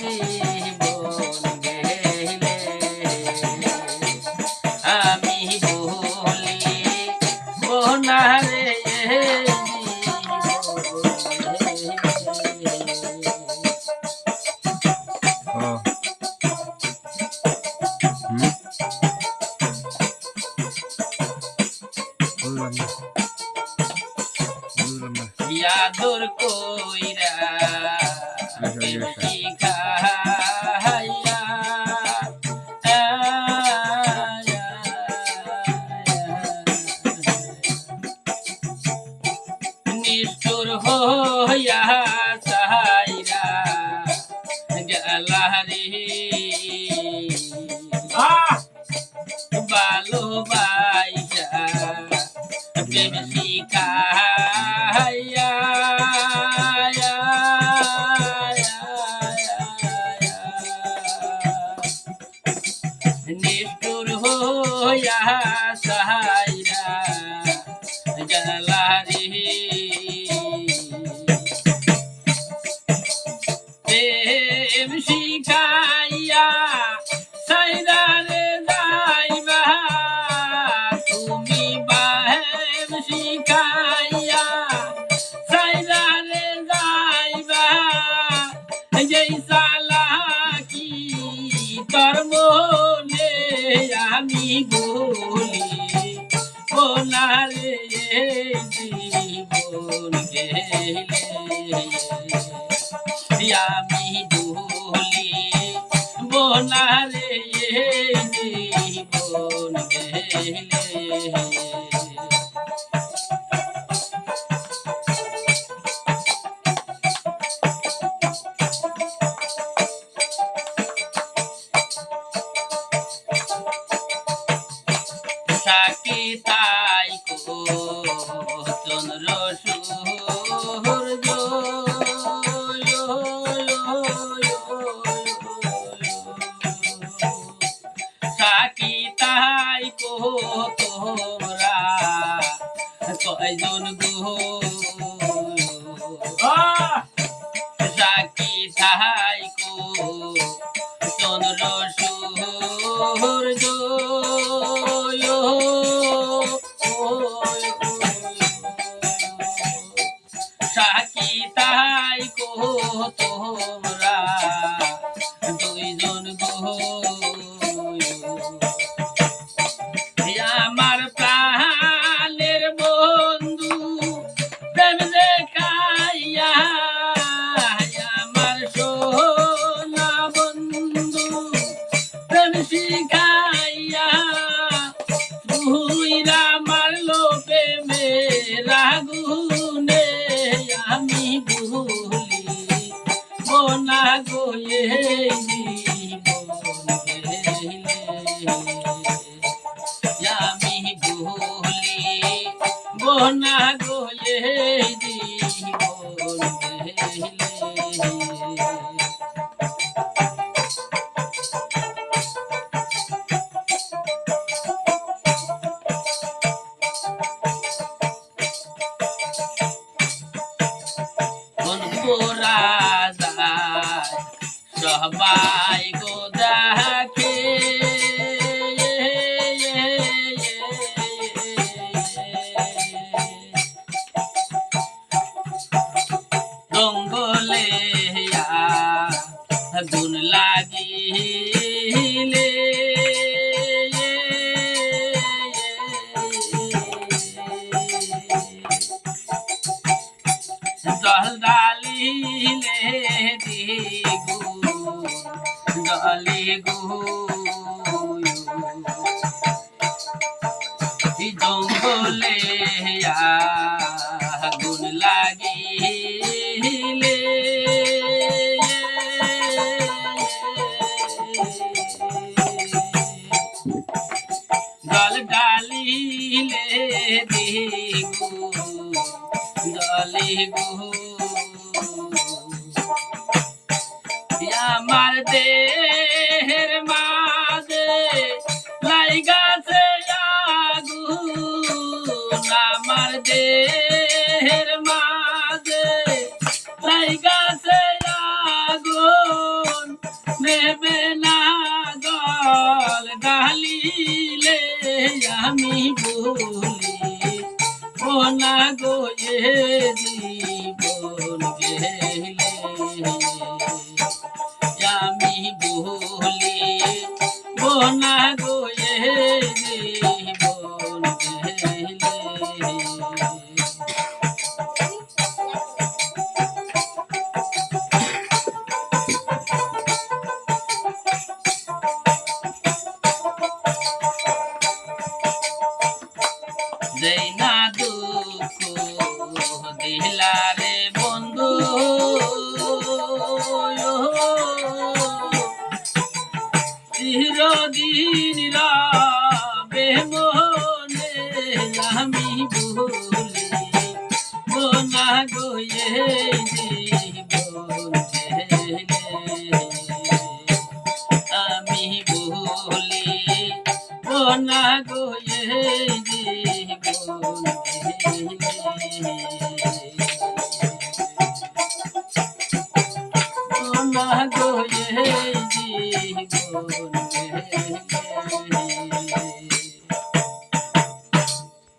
জীবন গেলে আমি বলি বোনারে আদর কইরা শিখাইয়া নিষ্ঠুর হইয়া চাইরা গেলারে ভালোবাসা প্রেম শিখাইয়া নিষ্ঠুর হইয়া চাইরা গেলারে প্রেম শিখাইয়া সাইদারে যাইবা তুমি প্রেম শিখাইয়া সাইদারে যাইবা যেই চালাকি তোর মনে আমি বলি বোনারে জীবন গেলে আমি বলি বোনারে জীবন গেলে সাকি তাই কো চন্দ্র সূর্য সাকি তাই কো তোমরা কয়জন গো সাকি তাই কো চন্দ্র সূর্য সাকি তাই কো তোমরা দুইজন গো আমার প্রাণের বন্ধু প্রেম দেখাইয়া আমার সোনা বন্ধু প্রেম শিখাইয়া তুইরা মারলো প্রেমেরা গুনে আমি ভুলি বোনা গোয়ে জীবন গেলে আমি ভুলি বোনা গোয়ে জীবন গেলে সবাই গো দেখে জঙ্গলে আগুন লাগিলে জল ডালিলে দিগু জলে গো জঙ্গলে আগুন লাগিলে জল ডালিলে দিগু জলে গো আমার দেহের মাঝে লাইগাছে আগুন আমার দেহের মাঝে লাইগাছে আগুন নেবে না জল ঢালিলে আমি ভুলি ও না গো এ জীবন গেলে আমি ভুলি ও না গো এ জীবন গেলে যেই না দুঃখ দিলা রে বন্ধু চিরদিন রবে মনে আমি ভুলি না গো এই জীবন গেলে আমি ভুলি না গো এই জীবন গেলে না গো এই জীবন